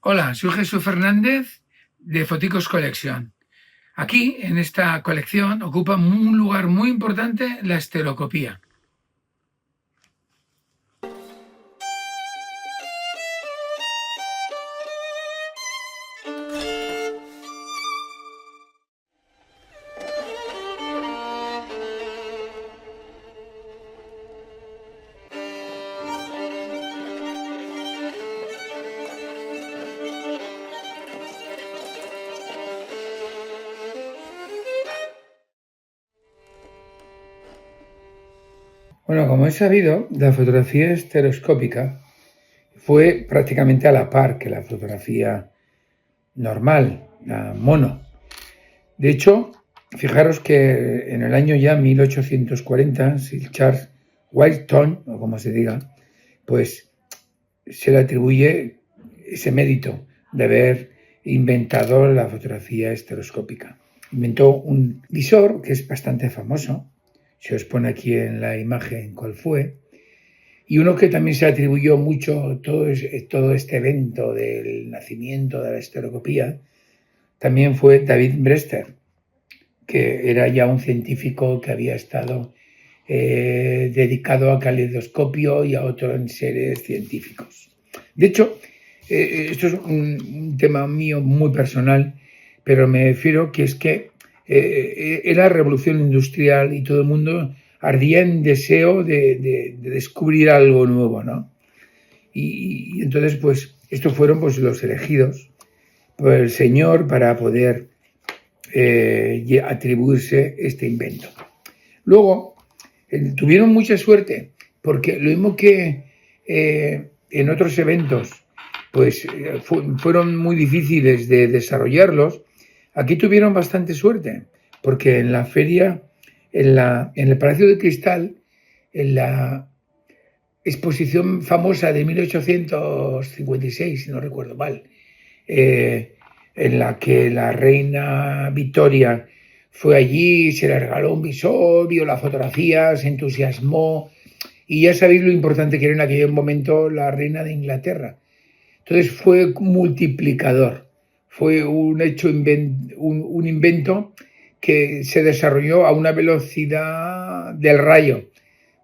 Hola, soy Jesús Fernández de Foticos Collection. Aquí, en esta colección, ocupa un lugar muy importante la estereoscopía. Bueno, como es sabido, la fotografía estereoscópica fue prácticamente a la par que la fotografía normal, la mono. De hecho, fijaros que en el año ya 1840, Sir Charles Wilton, o como se diga, pues se le atribuye ese mérito de haber inventado la fotografía estereoscópica. Inventó un visor que es bastante famoso, se os pone aquí en la imagen cuál fue, y uno que también se atribuyó mucho todo este evento del nacimiento de la estereoscopía, también fue David Brewster, que era ya un científico que había estado dedicado a caleidoscopio y a otros enseres científicos. De hecho, esto es un tema mío muy personal, pero me refiero que es que era revolución industrial y todo el mundo ardía en deseo de descubrir algo nuevo, ¿no? Y entonces, pues, estos fueron pues los elegidos por el Señor para poder atribuirse este invento. Luego, tuvieron mucha suerte, porque lo mismo que en otros eventos pues fueron muy difíciles de desarrollarlos, aquí tuvieron bastante suerte, porque en la feria, en el Palacio de Cristal, en la exposición famosa de 1856, si no recuerdo mal, en la que la reina Victoria fue allí, se le regaló un visor, vio la fotografía, se entusiasmó, y ya sabéis lo importante que era en aquel momento la reina de Inglaterra. Entonces fue multiplicador, fue un hecho, un invento que se desarrolló a una velocidad del rayo.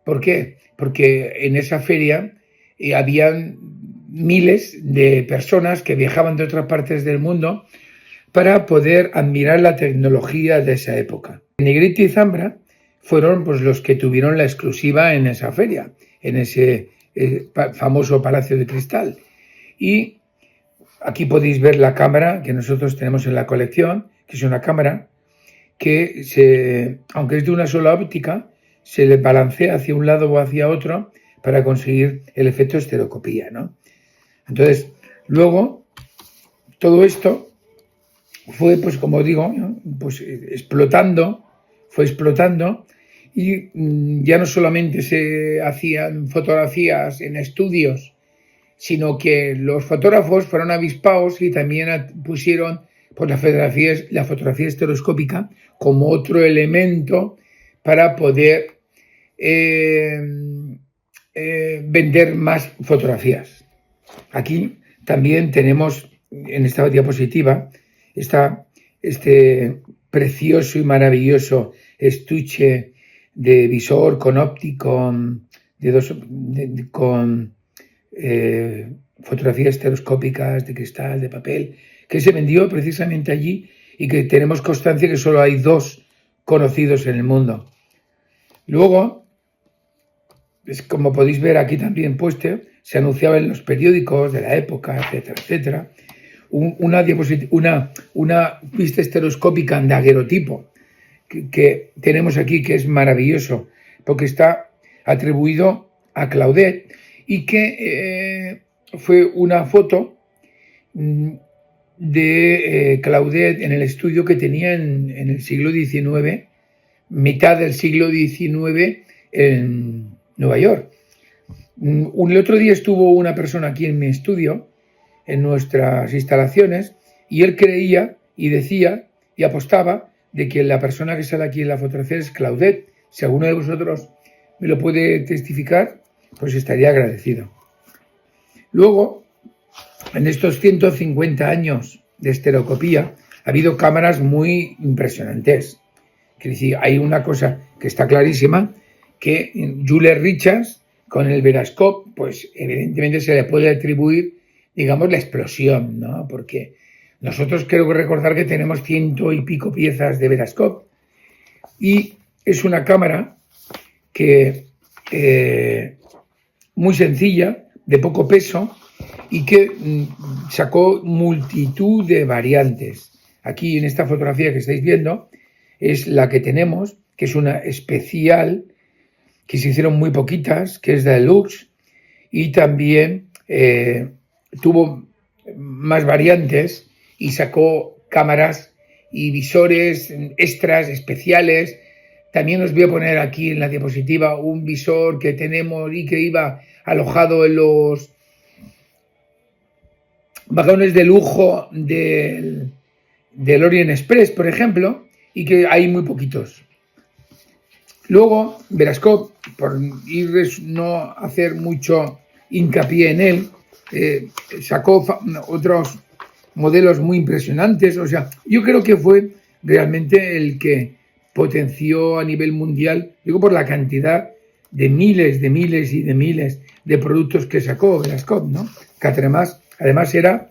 ¿Por qué? Porque en esa feria habían miles de personas que viajaban de otras partes del mundo para poder admirar la tecnología de esa época. Negrete y Zambra fueron pues los que tuvieron la exclusiva en esa feria, en ese famoso Palacio de Cristal. Y aquí podéis ver la cámara que nosotros tenemos en la colección, que es una cámara que, aunque es de una sola óptica, se le balancea hacia un lado o hacia otro para conseguir el efecto estereoscopía, ¿no? Entonces, luego, todo esto fue, pues como digo, ¿no? Pues fue explotando y ya no solamente se hacían fotografías en estudios, sino que los fotógrafos fueron avispados y también pusieron pues, la fotografía estereoscópica como otro elemento para poder vender más fotografías. Aquí también tenemos en esta diapositiva este precioso y maravilloso estuche de visor con óptico con fotografías estereoscópicas de cristal, de papel, que se vendió precisamente allí y que tenemos constancia que solo hay 2 conocidos en el mundo. Luego, como podéis ver aquí también puesto, se anunciaba en los periódicos de la época, etcétera, etcétera, una vista estereoscópica en daguerrotipo que tenemos aquí, que es maravilloso, porque está atribuido a Claudet y que fue una foto de Claudet en el estudio que tenía en el siglo XIX, mitad del siglo XIX en Nueva York. El otro día estuvo una persona aquí en mi estudio, en nuestras instalaciones, y él creía y decía y apostaba de que la persona que sale aquí en la fotografía es Claudette. Si alguno de vosotros me lo puede testificar, pues estaría agradecido. Luego, en estos 150 años de estereoscopía, ha habido cámaras muy impresionantes. Quiero decir, hay una cosa que está clarísima, que Jules Richards, con el Verascope, pues evidentemente se le puede atribuir, digamos, la explosión, ¿no? Porque nosotros creo que recordar que tenemos 100 y pico piezas de Verascope y es una cámara que muy sencilla, de poco peso y que sacó multitud de variantes. Aquí en esta fotografía que estáis viendo es la que tenemos, que es una especial, que se hicieron muy poquitas, que es de Deluxe, y también tuvo más variantes y sacó cámaras y visores extras, especiales. También os voy a poner aquí en la diapositiva un visor que tenemos y que iba alojado en los vagones de lujo del Orient Express, por ejemplo, y que hay muy poquitos. Luego, Verascope, por no hacer mucho hincapié en él, sacó otros modelos muy impresionantes. O sea, yo creo que fue realmente el que potenció a nivel mundial, digo por la cantidad de miles de productos que sacó Verascope, ¿no? Que además era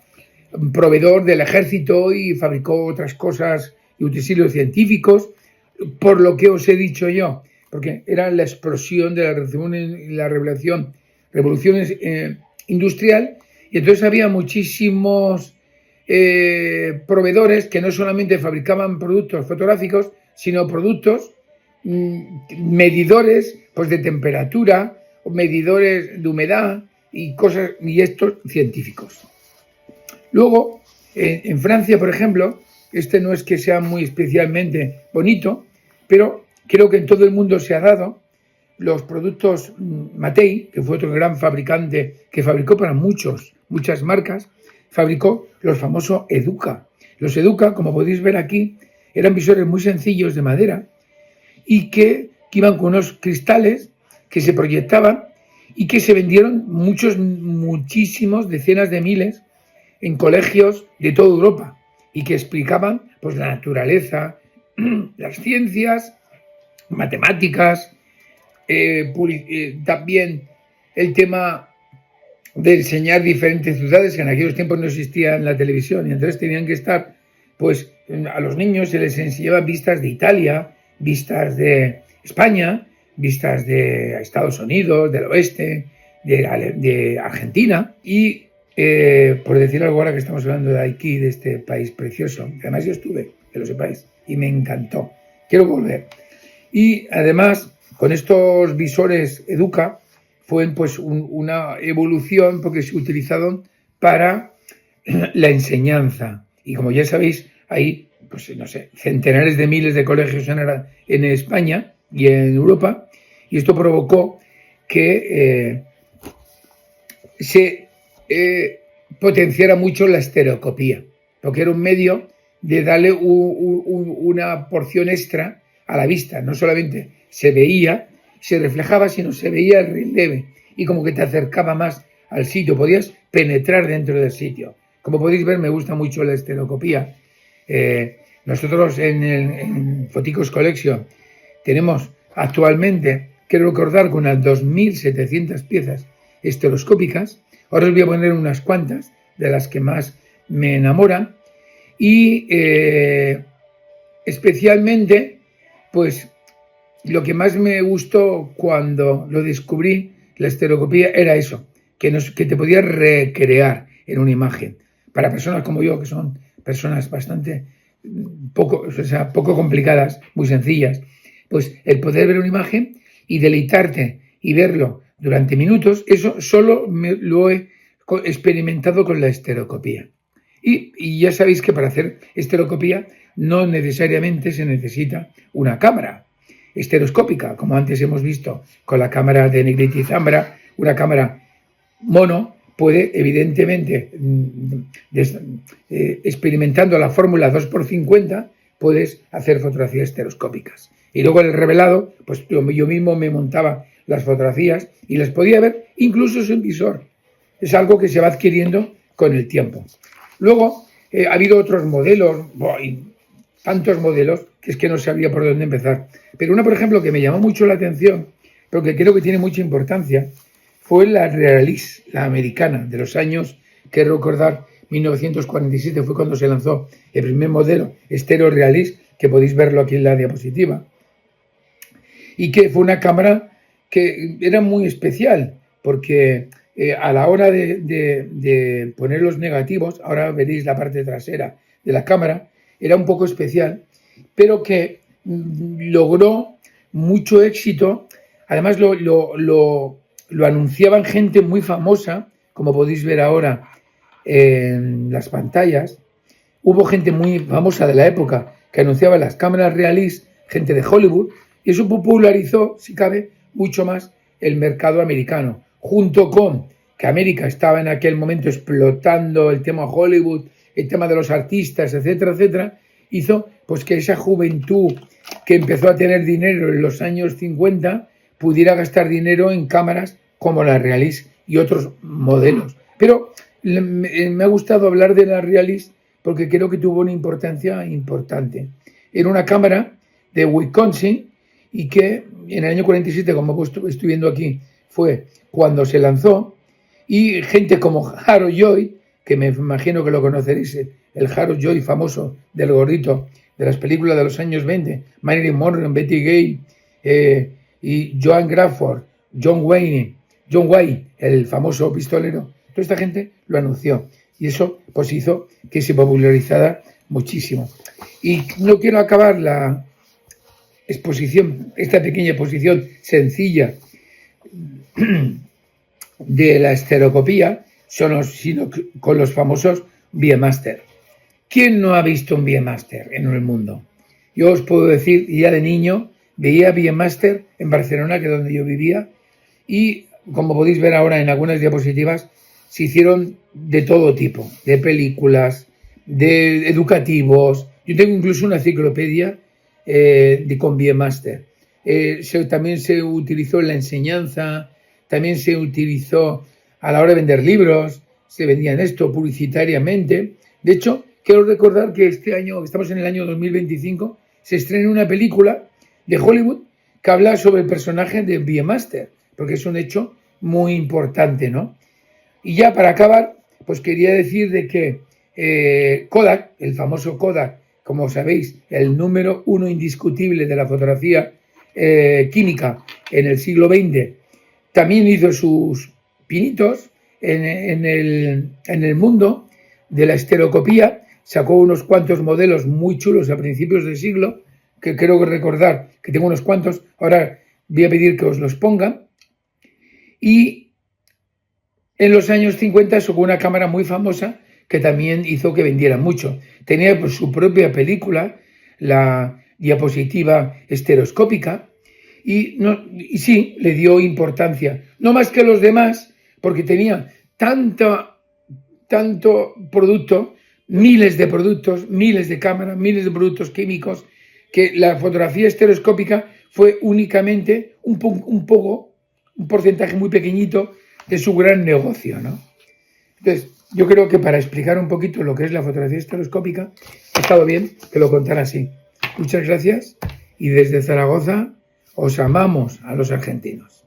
proveedor del ejército y fabricó otras cosas y utensilios científicos, por lo que os he dicho yo, porque era la explosión de la revolución industrial, y entonces había muchísimos proveedores que no solamente fabricaban productos fotográficos, sino productos, medidores pues de temperatura, medidores de humedad y cosas, y estos científicos. Luego, en Francia, por ejemplo, este no es que sea muy especialmente bonito, pero creo que en todo el mundo se ha dado los productos Matei, que fue otro gran fabricante que fabricó para muchas marcas, fabricó los famosos Educa. Los Educa, como podéis ver aquí, eran visores muy sencillos de madera y que iban con unos cristales que se proyectaban y que se vendieron muchísimos, decenas de miles en colegios de toda Europa y que explicaban pues la naturaleza, las ciencias, matemáticas, también el tema de enseñar diferentes ciudades que en aquellos tiempos no existía en la televisión y entonces tenían que estar, pues a los niños se les enseñaba vistas de Italia, vistas de España, vistas de Estados Unidos, del oeste, de Argentina y por decir algo ahora que estamos hablando de aquí, de este país precioso, además yo estuve, que lo sepáis, y me encantó, quiero volver. Y además, con estos visores Educa, fue pues una evolución porque se utilizaron para la enseñanza. Y como ya sabéis, hay, pues no sé, centenares de miles de colegios en España y en Europa, y esto provocó que se potenciara mucho la estereoscopía, porque era un medio de darle una porción extra a la vista. No solamente se veía, se reflejaba, sino se veía el relieve y como que te acercaba más al sitio, podías penetrar dentro del sitio. Como podéis ver, me gusta mucho la estereoscopía. Nosotros en Foticos Collection tenemos actualmente, quiero recordar, con unas 2.700 piezas estereoscópicas. Ahora os voy a poner unas cuantas de las que más me enamoran y especialmente pues lo que más me gustó cuando lo descubrí, la estereoscopía, era eso, que te podías recrear en una imagen. Para personas como yo, que son personas bastante poco complicadas, muy sencillas, pues el poder ver una imagen y deleitarte y verlo durante minutos, eso solo lo he experimentado con la estereoscopía. Y ya sabéis que para hacer estereoscopía no necesariamente se necesita una cámara estereoscópica, como antes hemos visto con la cámara de Negrete y Zambra, una cámara mono, puede, evidentemente, experimentando la fórmula 2x50, puedes hacer fotografías estereoscópicas. Y luego en el revelado, pues yo mismo me montaba las fotografías y las podía ver incluso sin visor. Es algo que se va adquiriendo con el tiempo. Luego ha habido otros modelos, tantos modelos, que es que no sabía por dónde empezar. Pero una, por ejemplo, que me llamó mucho la atención, pero que creo que tiene mucha importancia, fue la Realis, la americana, de los años, quiero recordar, 1947 fue cuando se lanzó el primer modelo estéreo Realis, que podéis verlo aquí en la diapositiva, y que fue una cámara que era muy especial, porque a la hora de poner los negativos, ahora veréis la parte trasera de la cámara, era un poco especial, pero que logró mucho éxito. Además lo anunciaban gente muy famosa, como podéis ver ahora en las pantallas. Hubo gente muy famosa de la época que anunciaba las cámaras Realis, gente de Hollywood, y eso popularizó, si cabe, mucho más el mercado americano, junto con que América estaba en aquel momento explotando el tema Hollywood, el tema de los artistas, etcétera, etcétera, hizo pues que esa juventud que empezó a tener dinero en los años 50 pudiera gastar dinero en cámaras como la Realis y otros modelos. Pero me ha gustado hablar de la Realis porque creo que tuvo una importancia importante. Era una cámara de Wisconsin y que en el año 47, como estoy viendo aquí, fue cuando se lanzó, y gente como Harold Lloyd, que me imagino que lo conoceréis, el Harold Lloyd famoso del gordito de las películas de los años 20, Marilyn Monroe, Betty Gay, y Joan Crawford, John Wayne, el famoso pistolero. Toda esta gente lo anunció y eso pues hizo que se popularizara muchísimo. Y no quiero acabar la exposición, esta pequeña exposición sencilla de la estereoscopía, sino con los famosos Viemaster. ¿Quién no ha visto un Viemaster en el mundo? Yo os puedo decir, ya de niño veía Viemaster en Barcelona, que es donde yo vivía, y como podéis ver ahora en algunas diapositivas, se hicieron de todo tipo, de películas, de educativos. Yo tengo incluso una enciclopedia con Viemaster. También se utilizó en la enseñanza, también se utilizó a la hora de vender libros, se vendían esto publicitariamente. De hecho, quiero recordar que este año, estamos en el año 2025, se estrena una película de Hollywood que habla sobre el personaje de Viemaster, porque es un hecho muy importante, ¿no? Y ya para acabar, pues quería decir de que Kodak, el famoso Kodak, como sabéis, el número uno indiscutible de la fotografía química en el siglo XX, también hizo sus pinitos en el mundo de la estereoscopía, sacó unos cuantos modelos muy chulos a principios del siglo, que creo recordar que tengo unos cuantos, ahora voy a pedir que os los pongan, y en los años 50 sacó una cámara muy famosa que también hizo que vendiera mucho. Tenía pues, su propia película, la diapositiva estereoscópica, y sí, le dio importancia, no más que los demás, porque tenía tanto producto, miles de productos, miles de cámaras, miles de productos químicos, que la fotografía estereoscópica fue únicamente un porcentaje muy pequeñito de su gran negocio, ¿no? Entonces, yo creo que para explicar un poquito lo que es la fotografía estereoscópica, ha estado bien que lo contara así. Muchas gracias y desde Zaragoza os amamos a los argentinos.